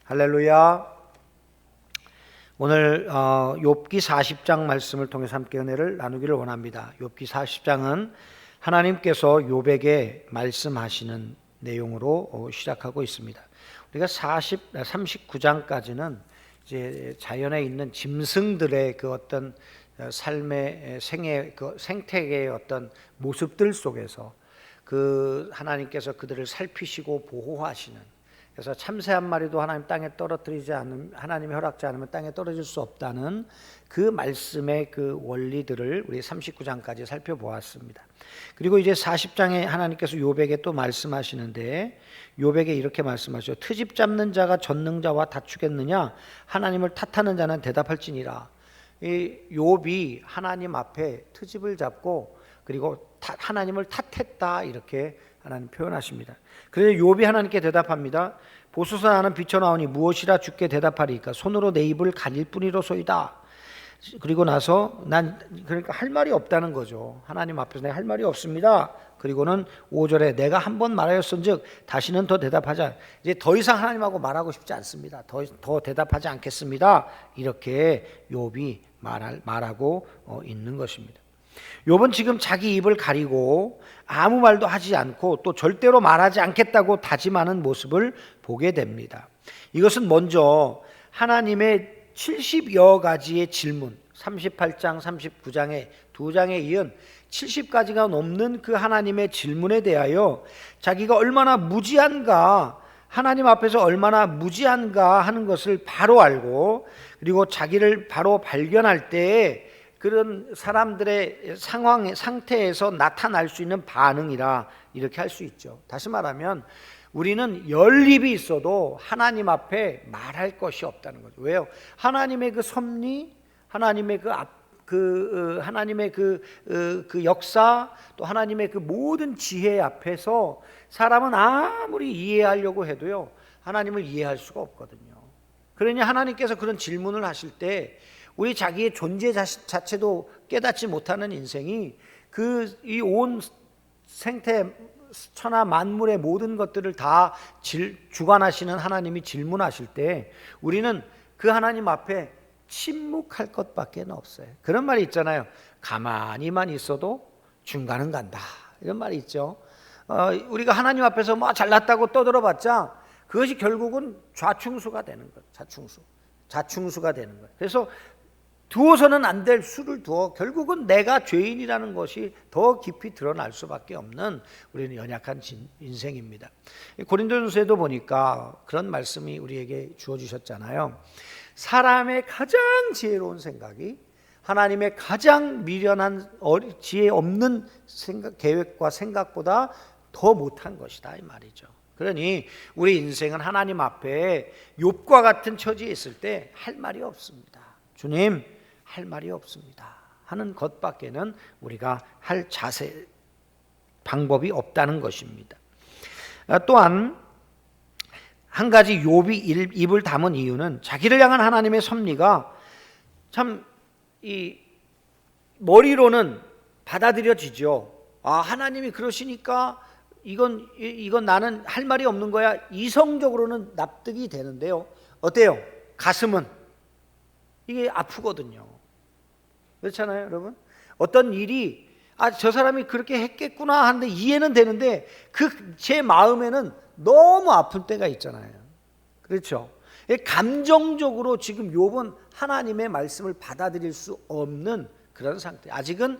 할렐루야. 오늘 욥기 40장 말씀을 통해서 함께 은혜를 나누기를 원합니다. 욥기 40장은 하나님께서 욥에게 말씀하시는 내용으로 시작하고 있습니다. 우리가 39장까지는 이제 자연에 있는 짐승들의 그 어떤 삶의 생태계의 어떤 모습들 속에서 그 하나님께서 그들을 살피시고 보호하시는, 그래서 참새 한 마리도 하나님 땅에 떨어뜨리지 않으면, 하나님이 허락지 않으면 땅에 떨어질 수 없다는 그 말씀의 그 원리들을 우리 39장까지 살펴보았습니다. 그리고 이제 40장에 하나님께서 욥에게 또 말씀하시는데, 욥에게 이렇게 말씀하시죠. 트집 잡는 자가 전능자와 다투겠느냐? 하나님을 탓하는 자는 대답할지니라. 이 욥이 하나님 앞에 트집을 잡고 그리고 하나님을 탓했다, 이렇게 하나님 표현하십니다. 그래서 욥이 하나님께 대답합니다. 보소서 나는 비쳐나오니 무엇이라 주께 대답하리까? 손으로 내 입을 가릴 뿐이로소이다. 그리고 나서 난 그러니까 할 말이 없다는 거죠. 하나님 앞에서 내가 할 말이 없습니다. 그리고는 5절에 내가 한 번 말하였은즉 다시는 더 대답하자. 이제 더 이상 하나님하고 말하고 싶지 않습니다. 더 대답하지 않겠습니다. 이렇게 욥이 말하고 있는 것입니다. 욥은 지금 자기 입을 가리고 아무 말도 하지 않고 또 절대로 말하지 않겠다고 다짐하는 모습을 보게 됩니다. 이것은 먼저 하나님의 70여 가지의 질문, 38장, 39장의 두 장에 이은 70가지가 넘는 그 하나님의 질문에 대하여 자기가 얼마나 무지한가, 하나님 앞에서 얼마나 무지한가 하는 것을 바로 알고, 그리고 자기를 바로 발견할 때에 그런 사람들의 상태에서 나타날 수 있는 반응이라 이렇게 할 수 있죠. 다시 말하면 우리는 열입이 있어도 하나님 앞에 말할 것이 없다는 거죠. 왜요? 하나님의 그 섭리, 하나님의 하나님의 그 역사, 또 하나님의 그 모든 지혜 앞에서 사람은 아무리 이해하려고 해도요, 하나님을 이해할 수가 없거든요. 그러니 하나님께서 그런 질문을 하실 때 우리 자기의 존재 자체도 깨닫지 못하는 인생이 이 온 생태 천하 만물의 모든 것들을 다 주관하시는 하나님이 질문하실 때 우리는 그 하나님 앞에 침묵할 것밖에 없어요. 그런 말이 있잖아요. 가만히만 있어도 중간은 간다, 이런 말이 있죠. 우리가 하나님 앞에서 뭐 잘났다고 떠들어봤자 그것이 결국은 좌충수가 되는 거예요. 자충수가 되는 거예요. 그래서 두어서는 안 될 수를 두어 결국은 내가 죄인이라는 것이 더 깊이 드러날 수밖에 없는 우리는 연약한 인생입니다. 고린도전서에도 보니까 그런 말씀이 우리에게 주어주셨잖아요. 사람의 가장 지혜로운 생각이 하나님의 가장 미련한 지혜 없는 계획과 생각보다 더 못한 것이다, 이 말이죠. 그러니 우리 인생은 하나님 앞에 욥과 같은 처지에 있을 때 할 말이 없습니다. 주님, 할 말이 없습니다 하는 것밖에는 우리가 할 방법이 없다는 것입니다. 또한 한 가지 욥이 입을 담은 이유는 자기를 향한 하나님의 섭리가 참 머리로는 받아들여지죠. 하나님이 그러시니까 이건 나는 할 말이 없는 거야, 이성적으로는 납득이 되는데요, 어때요? 가슴은 이게 아프거든요. 그렇잖아요, 여러분? 어떤 일이 저 사람이 그렇게 했겠구나 하는데 이해는 되는데 제 마음에는 너무 아픈 때가 있잖아요. 그렇죠? 감정적으로 지금 욥은 하나님의 말씀을 받아들일 수 없는 그런 상태. 아직은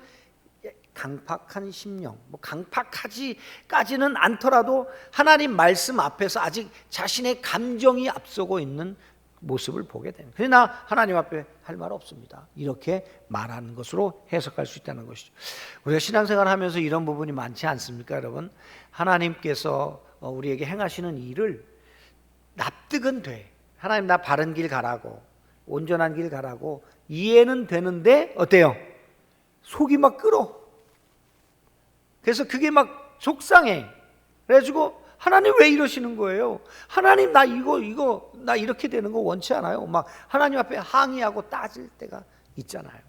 강팍한 심령, 강팍하지까지는 않더라도 하나님 말씀 앞에서 아직 자신의 감정이 앞서고 있는 모습을 보게 됩니다. 그러나 하나님 앞에 할 말 없습니다, 이렇게 말하는 것으로 해석할 수 있다는 것이죠. 우리가 신앙생활 하면서 이런 부분이 많지 않습니까, 여러분? 하나님께서 우리에게 행하시는 일을 납득은 돼. 하나님, 나 바른 길 가라고, 온전한 길 가라고 이해는 되는데 어때요? 속이 막 끓어. 그래서 그게 막 속상해. 그래가지고 하나님 왜 이러시는 거예요? 하나님, 나 이렇게 되는 거 원치 않아요. 막 하나님 앞에 항의하고 따질 때가 있잖아요.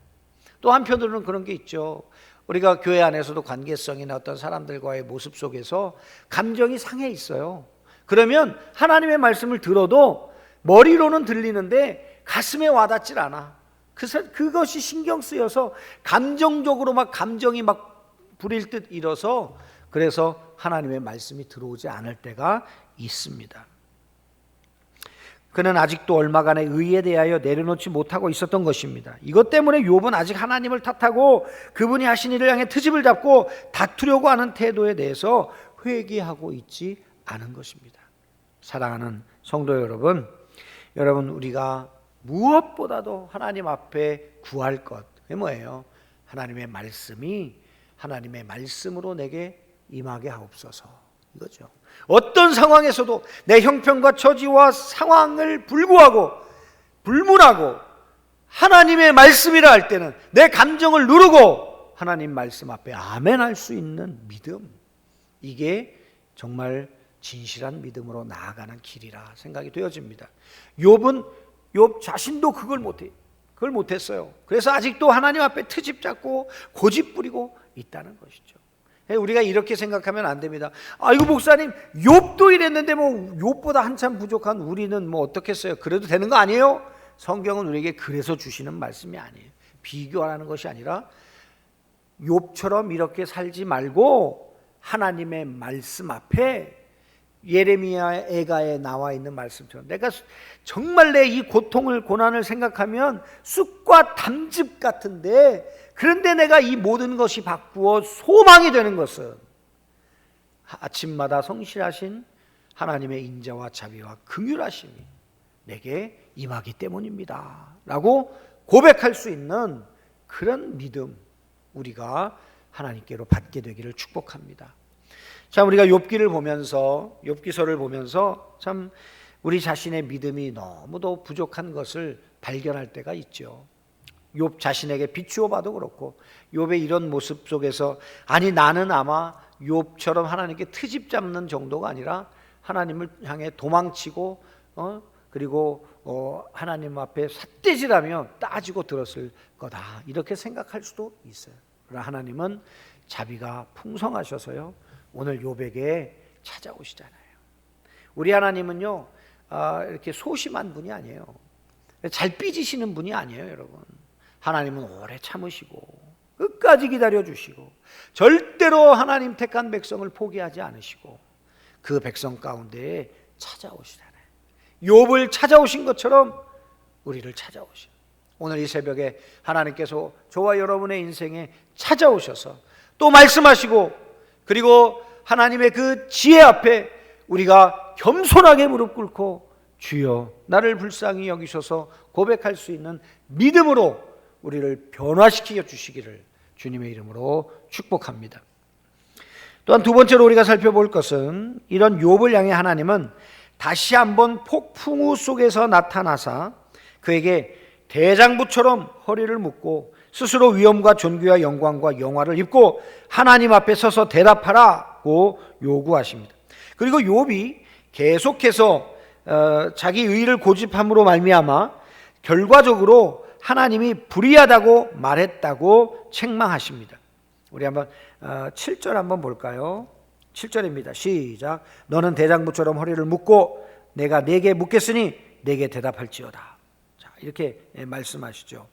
또 한편으로는 그런 게 있죠. 우리가 교회 안에서도 관계성이나 어떤 사람들과의 모습 속에서 감정이 상해 있어요. 그러면 하나님의 말씀을 들어도 머리로는 들리는데 가슴에 와닿질 않아. 그것이 신경 쓰여서 감정적으로 막 감정이 막 부릴 듯 일어서 그래서 하나님의 말씀이 들어오지 않을 때가 있습니다. 그는 아직도 얼마간의 의에 대하여 내려놓지 못하고 있었던 것입니다. 이것 때문에 욥은 아직 하나님을 탓하고 그분이 하신 일을 향해 트집을 잡고 다투려고 하는 태도에 대해서 회개하고 있지 않은 것입니다. 사랑하는 성도 여러분, 우리가 무엇보다도 하나님 앞에 구할 것, 그게 뭐예요? 하나님의 말씀으로 내게 임하게 하옵소서, 이거죠. 어떤 상황에서도 내 형편과 처지와 상황을 불문하고 하나님의 말씀이라 할 때는 내 감정을 누르고 하나님 말씀 앞에 아멘 할 수 있는 믿음, 이게 정말 진실한 믿음으로 나아가는 길이라 생각이 되어집니다. 욥 자신도 그걸 못했어요. 그래서 아직도 하나님 앞에 트집 잡고 고집 부리고 있다는 것이죠. 우리가 이렇게 생각하면 안 됩니다. 아이고 목사님, 욥도 이랬는데 뭐 욥보다 한참 부족한 우리는 뭐 어떻겠어요? 그래도 되는 거 아니에요? 성경은 우리에게 그래서 주시는 말씀이 아니에요. 비교하라는 것이 아니라 욥처럼 이렇게 살지 말고 하나님의 말씀 앞에 예레미야 애가에 나와 있는 말씀처럼 내가 정말 내 이 고난을 생각하면 쑥과 담즙 같은데, 그런데 내가 이 모든 것이 바꾸어 소망이 되는 것은 아침마다 성실하신 하나님의 인자와 자비와 긍휼하심이 내게 임하기 때문입니다 라고 고백할 수 있는 그런 믿음, 우리가 하나님께로 받게 되기를 축복합니다. 참, 우리가 욥기서를 보면서 참 우리 자신의 믿음이 너무도 부족한 것을 발견할 때가 있죠. 욥 자신에게 비추어 봐도 그렇고, 욥의 이런 모습 속에서 아니 나는 아마 욥처럼 하나님께 트집 잡는 정도가 아니라 하나님을 향해 도망치고 그리고 하나님 앞에 삿대질하며 따지고 들었을 거다, 이렇게 생각할 수도 있어요. 그러나 하나님은 자비가 풍성하셔서요, 오늘 욥에게 찾아오시잖아요. 우리 하나님은요, 이렇게 소심한 분이 아니에요. 잘 삐지시는 분이 아니에요, 여러분. 하나님은 오래 참으시고 끝까지 기다려주시고 절대로 하나님 택한 백성을 포기하지 않으시고 그 백성 가운데에 찾아오시잖아요. 욥을 찾아오신 것처럼 우리를 찾아오셔요. 오늘 이 새벽에 하나님께서 저와 여러분의 인생에 찾아오셔서 또 말씀하시고, 그리고 하나님의 그 지혜 앞에 우리가 겸손하게 무릎 꿇고 주여 나를 불쌍히 여기셔서 고백할 수 있는 믿음으로 우리를 변화시켜 주시기를 주님의 이름으로 축복합니다. 또한 두 번째로 우리가 살펴볼 것은, 이런 욥을 향해 하나님은 다시 한번 폭풍우 속에서 나타나사 그에게 대장부처럼 허리를 묶고 스스로 위엄과 존귀와 영광과 영화를 입고 하나님 앞에 서서 대답하라고 요구하십니다. 그리고 욥이 계속해서 자기 의를 고집함으로 말미암아 결과적으로 하나님이 불의하다고 말했다고 책망하십니다. 우리 한번 7절 한번 볼까요? 7절입니다. 시작. 너는 대장부처럼 허리를 묶고 내가 네게 묻겠으니 네게 대답할지어다. 자, 이렇게 말씀하시죠.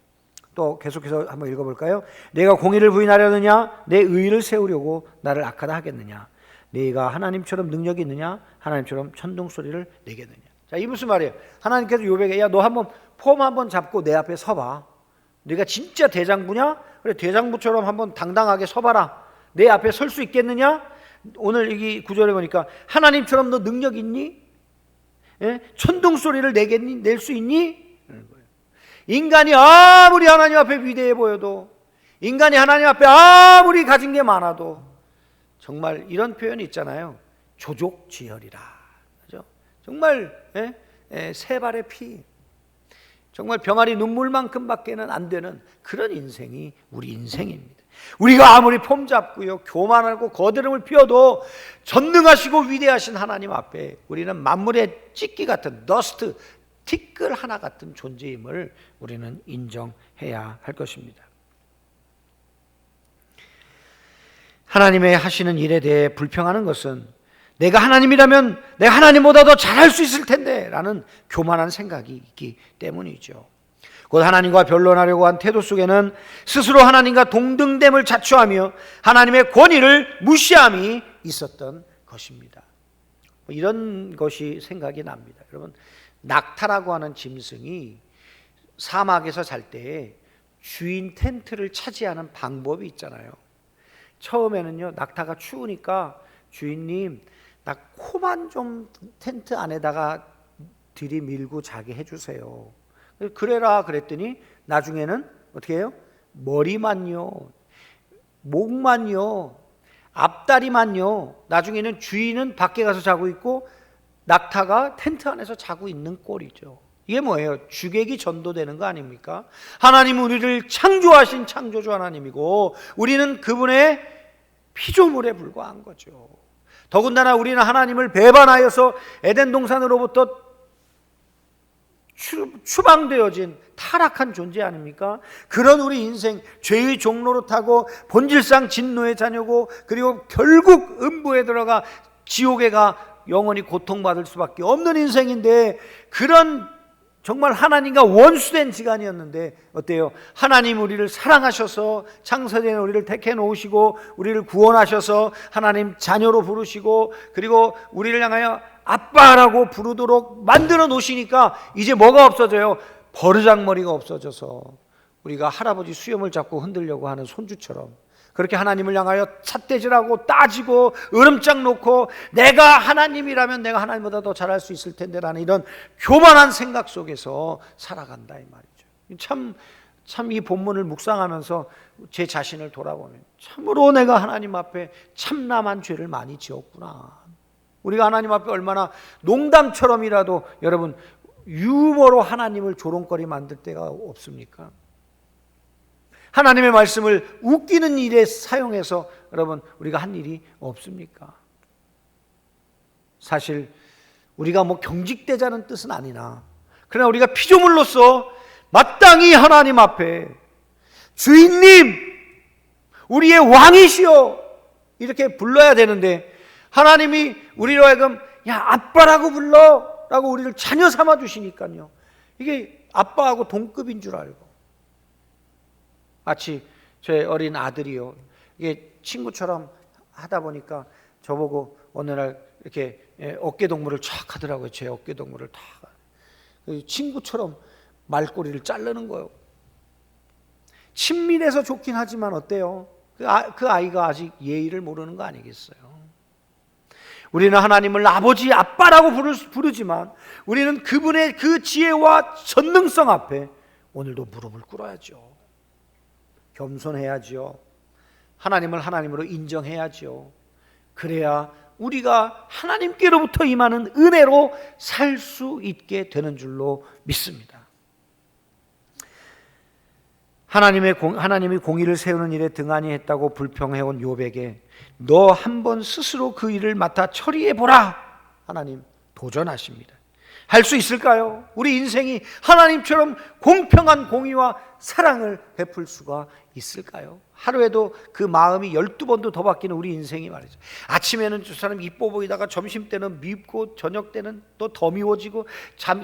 또 계속해서 한번 읽어볼까요? 내가 공의를 부인하려느냐? 내 의를 세우려고 나를 악하다 하겠느냐? 네가 하나님처럼 능력이 있느냐? 하나님처럼 천둥소리를 내겠느냐? 자, 이 무슨 말이에요? 하나님께서 욥에게 야, 너 한번 폼 한번 잡고 내 앞에 서봐. 네가 진짜 대장부냐? 그래, 대장부처럼 한번 당당하게 서봐라. 내 앞에 설 수 있겠느냐? 오늘 이 구절에 보니까 하나님처럼 너 능력 있니? 예? 천둥소리를 낼 수 있니? 인간이 아무리 하나님 앞에 위대해 보여도, 인간이 하나님 앞에 아무리 가진 게 많아도, 정말 이런 표현이 있잖아요. 조족지혈이라. 그죠? 정말 세 발의 피, 정말 병아리 눈물만큼밖에는 안 되는 그런 인생이 우리 인생입니다. 우리가 아무리 폼 잡고요, 교만하고 거드름을 피워도 전능하시고 위대하신 하나님 앞에 우리는 만물의 찢기 같은 더스트, 티끌 하나 같은 존재임을 우리는 인정해야 할 것입니다. 하나님의 하시는 일에 대해 불평하는 것은 내가 하나님이라면 내가 하나님보다 더 잘할 수 있을 텐데 라는 교만한 생각이 있기 때문이죠. 곧 하나님과 변론하려고 한 태도 속에는 스스로 하나님과 동등됨을 자초하며 하나님의 권위를 무시함이 있었던 것입니다. 이런 것이 생각이 납니다. 여러분, 낙타라고 하는 짐승이 사막에서 잘 때 주인 텐트를 차지하는 방법이 있잖아요. 처음에는요, 낙타가 추우니까 주인님, 나 코만 좀 텐트 안에다가 들이밀고 자게 해주세요. 그래라 그랬더니 나중에는 어떻게 해요? 머리만요, 목만요, 앞다리만요. 나중에는 주인은 밖에 가서 자고 있고 낙타가 텐트 안에서 자고 있는 꼴이죠. 이게 뭐예요? 주객이 전도되는 거 아닙니까? 하나님은 우리를 창조하신 창조주 하나님이고 우리는 그분의 피조물에 불과한 거죠. 더군다나 우리는 하나님을 배반하여서 에덴 동산으로부터 추방되어진 타락한 존재 아닙니까? 그런 우리 인생, 죄의 종로로 타고 본질상 진노의 자녀고 그리고 결국 음부에 들어가 지옥에 가 영원히 고통받을 수밖에 없는 인생인데, 그런 정말 하나님과 원수된 지간이었는데 어때요? 하나님 우리를 사랑하셔서 창세전에 우리를 택해 놓으시고 우리를 구원하셔서 하나님 자녀로 부르시고 그리고 우리를 향하여 아빠라고 부르도록 만들어 놓으시니까 이제 뭐가 없어져요? 버르장머리가 없어져서 우리가 할아버지 수염을 잡고 흔들려고 하는 손주처럼 그렇게 하나님을 향하여 삿대질하고 따지고 으름장 놓고 내가 하나님이라면 내가 하나님보다 더 잘할 수 있을 텐데 라는 이런 교만한 생각 속에서 살아간다 이 말이죠. 참 이 본문을 묵상하면서 제 자신을 돌아보면 참으로 내가 하나님 앞에 참남한 죄를 많이 지었구나. 우리가 하나님 앞에 얼마나 농담처럼이라도 여러분 유머로 하나님을 조롱거리 만들 때가 없습니까? 하나님의 말씀을 웃기는 일에 사용해서 여러분 우리가 한 일이 없습니까? 사실 우리가 뭐 경직되자는 뜻은 아니나 그러나 우리가 피조물로서 마땅히 하나님 앞에 주인님, 우리의 왕이시여 이렇게 불러야 되는데 하나님이 우리로 하여금 야 아빠라고 불러 라고 우리를 자녀 삼아 주시니까요, 이게 아빠하고 동급인 줄 알고 마치 제 어린 아들이요, 이게 친구처럼 하다 보니까 저보고 어느 날 이렇게 어깨 동무를 촥 하더라고요. 제 어깨 동무를 다 친구처럼 말꼬리를 자르는 거예요. 친밀해서 좋긴 하지만 어때요? 그 아이가 아직 예의를 모르는 거 아니겠어요? 우리는 하나님을 아버지, 아빠라고 부르지만 우리는 그분의 그 지혜와 전능성 앞에 오늘도 무릎을 꿇어야죠. 겸손해야지요. 하나님을 하나님으로 인정해야지요. 그래야 우리가 하나님께로부터 임하는 은혜로 살 수 있게 되는 줄로 믿습니다. 하나님이 공의를 세우는 일에 등한히 했다고 불평해온 욥에게 너 한번 스스로 그 일을 맡아 처리해보라, 하나님 도전하십니다. 할 수 있을까요? 우리 인생이 하나님처럼 공평한 공의와 사랑을 베풀 수가 있을까요? 하루에도 그 마음이 12번도 더 바뀌는 우리 인생이 말이죠. 아침에는 저 사람 이뻐 보이다가 점심때는 밉고 저녁 때는 또 더 미워지고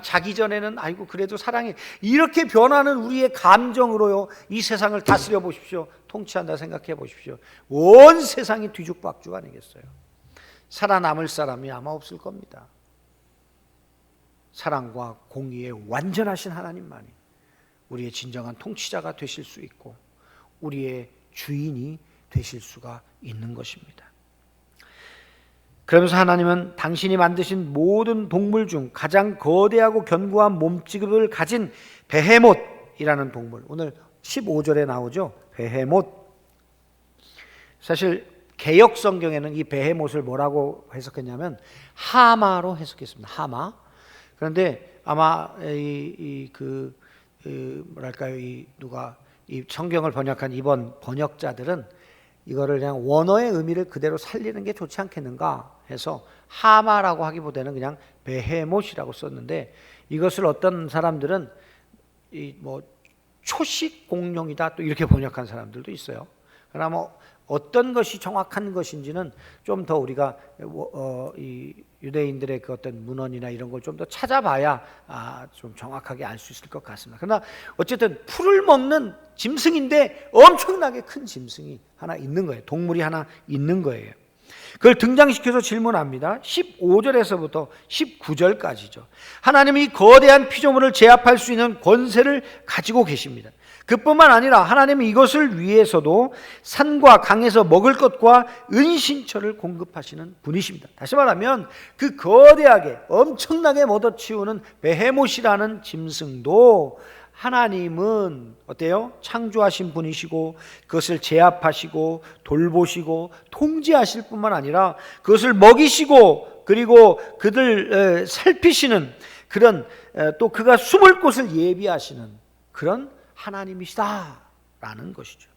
자기 전에는 아이고 그래도 사랑해, 이렇게 변하는 우리의 감정으로요 이 세상을 다스려 보십시오. 통치한다 생각해 보십시오. 온 세상이 뒤죽박죽 아니겠어요? 살아남을 사람이 아마 없을 겁니다. 사랑과 공의의 완전하신 하나님만이 우리의 진정한 통치자가 되실 수 있고 우리의 주인이 되실 수가 있는 것입니다. 그러면서 하나님은 당신이 만드신 모든 동물 중 가장 거대하고 견고한 몸집을 가진 베헤못이라는 동물, 오늘 15절에 나오죠. 베헤못. 사실 개역 성경에는 이 베헤못을 뭐라고 해석했냐면 하마로 해석했습니다. 하마. 그런데 아마 뭐랄까요, 이 성경을 번역한 이번 번역자들은 이거를 그냥 원어의 의미를 그대로 살리는 게 좋지 않겠는가 해서 하마라고 하기보다는 그냥 베헤못이라고 썼는데, 이것을 어떤 사람들은 뭐 초식 공룡이다 또 이렇게 번역한 사람들도 있어요. 그러나 뭐 어떤 것이 정확한 것인지는 좀 더 우리가 이 유대인들의 그 어떤 문헌이나 이런 걸 좀 더 찾아봐야 좀 정확하게 알 수 있을 것 같습니다. 그러나 어쨌든 풀을 먹는 짐승인데 엄청나게 큰 짐승이 하나 있는 거예요. 동물이 하나 있는 거예요. 그걸 등장시켜서 질문합니다. 15절에서부터 19절까지죠. 하나님이 거대한 피조물을 제압할 수 있는 권세를 가지고 계십니다. 그뿐만 아니라 하나님은 이것을 위해서도 산과 강에서 먹을 것과 은신처를 공급하시는 분이십니다. 다시 말하면 그 거대하게 엄청나게 먹어치우는 베헤못이라는 짐승도 하나님은 어때요? 창조하신 분이시고 그것을 제압하시고 돌보시고 통제하실 뿐만 아니라 그것을 먹이시고 그리고 그들 살피시는 그런 또 그가 숨을 곳을 예비하시는 그런 하나님이시다라는 것이죠.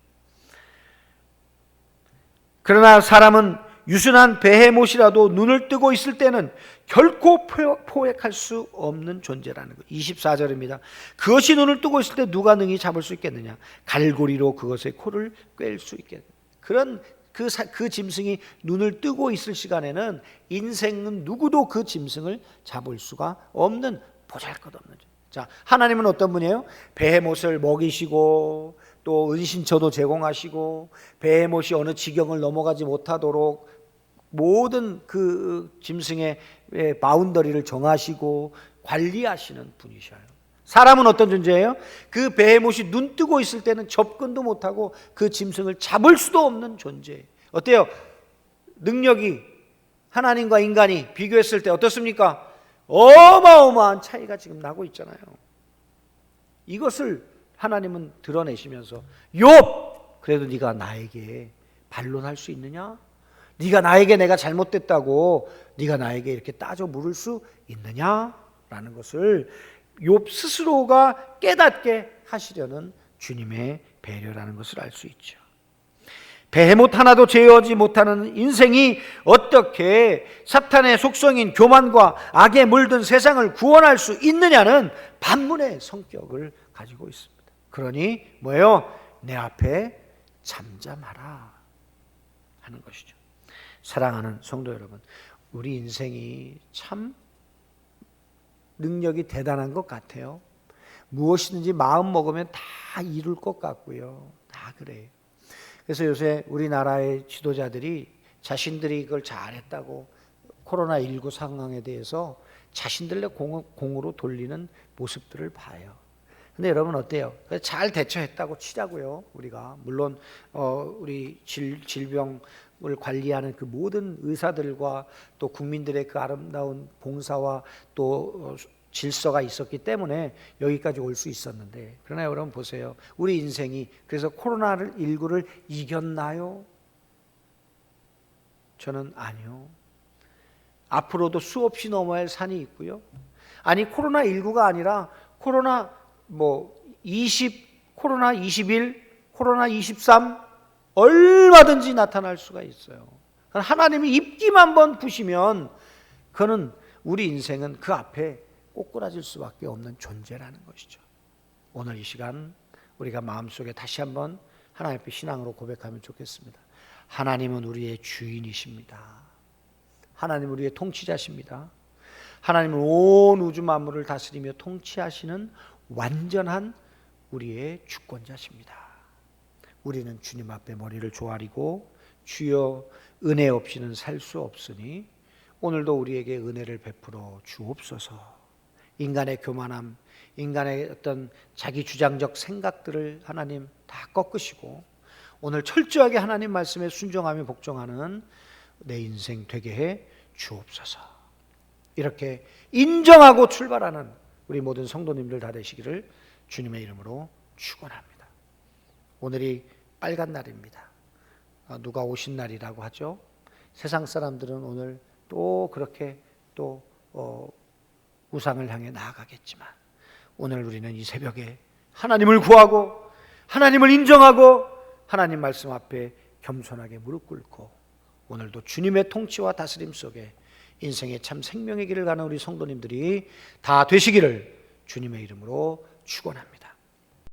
그러나 사람은 유순한 베헤못이라도 눈을 뜨고 있을 때는 결코 포획할 수 없는 존재라는 것. 24절입니다. 그것이 눈을 뜨고 있을 때 누가 능히 잡을 수 있겠느냐? 갈고리로 그것의 코를 꿰일 수 있겠느냐? 그런 그 짐승이 눈을 뜨고 있을 시간에는 인생은 누구도 그 짐승을 잡을 수가 없는 보잘것없는 존재. 자, 하나님은 어떤 분이에요? 베헤못을 먹이시고 또 은신처도 제공하시고 베헤못이 어느 지경을 넘어가지 못하도록 모든 그 짐승의 바운더리를 정하시고 관리하시는 분이셔요. 사람은 어떤 존재예요? 그 베헤못이 눈 뜨고 있을 때는 접근도 못하고 그 짐승을 잡을 수도 없는 존재. 어때요? 능력이 하나님과 인간이 비교했을 때 어떻습니까? 어마어마한 차이가 지금 나고 있잖아요. 이것을 하나님은 드러내시면서 욥! 그래도 네가 나에게 반론할 수 있느냐? 네가 나에게 내가 잘못됐다고 네가 나에게 이렇게 따져 물을 수 있느냐라는 것을 욥 스스로가 깨닫게 하시려는 주님의 배려라는 것을 알 수 있죠. 베헤못 하나도 제어하지 못하는 인생이 어떻게 사탄의 속성인 교만과 악에 물든 세상을 구원할 수 있느냐는 반문의 성격을 가지고 있습니다. 그러니 뭐예요? 내 앞에 잠잠하라 하는 것이죠. 사랑하는 성도 여러분, 우리 인생이 참 능력이 대단한 것 같아요. 무엇이든지 마음 먹으면 다 이룰 것 같고요. 다 그래요. 그래서 요새 우리나라의 지도자들이 자신들이 이걸 잘했다고 코로나19 상황에 대해서 자신들의 공으로 돌리는 모습들을 봐요. 근데 여러분 어때요? 잘 대처했다고 치자고요. 우리가 물론 우리 질병을 관리하는 그 모든 의사들과 또 국민들의 그 아름다운 봉사와 또 질서가 있었기 때문에 여기까지 올 수 있었는데, 그러나 여러분 보세요. 우리 인생이 그래서 코로나19를 이겼나요? 저는 아니요. 앞으로도 수없이 넘어야 할 산이 있고요. 아니 코로나19가 아니라 코로나 20, 코로나 21, 코로나 23 얼마든지 나타날 수가 있어요. 하나님이 입김 한번 부시면 그는 우리 인생은 그 앞에 꼬꾸라질 수밖에 없는 존재라는 것이죠. 오늘 이 시간 우리가 마음속에 다시 한번 하나님 앞에 신앙으로 고백하면 좋겠습니다. 하나님은 우리의 주인이십니다. 하나님은 우리의 통치자십니다. 하나님은 온 우주 만물을 다스리며 통치하시는 완전한 우리의 주권자십니다. 우리는 주님 앞에 머리를 조아리고 주여 은혜 없이는 살 수 없으니 오늘도 우리에게 은혜를 베풀어 주옵소서. 인간의 교만함, 인간의 어떤 자기 주장적 생각들을 하나님 다 꺾으시고 오늘 철저하게 하나님 말씀에 순종하며 복종하는 내 인생 되게 해 주옵소서. 이렇게 인정하고 출발하는 우리 모든 성도님들 다 되시기를 주님의 이름으로 축원합니다. 오늘이 빨간 날입니다. 누가 오신 날이라고 하죠. 세상 사람들은 오늘 또 그렇게 또 우상을 향해 나아가겠지만 오늘 우리는 이 새벽에 하나님을 구하고 하나님을 인정하고 하나님 말씀 앞에 겸손하게 무릎 꿇고 오늘도 주님의 통치와 다스림 속에 인생의 참 생명의 길을 가는 우리 성도님들이 다 되시기를 주님의 이름으로 축원합니다.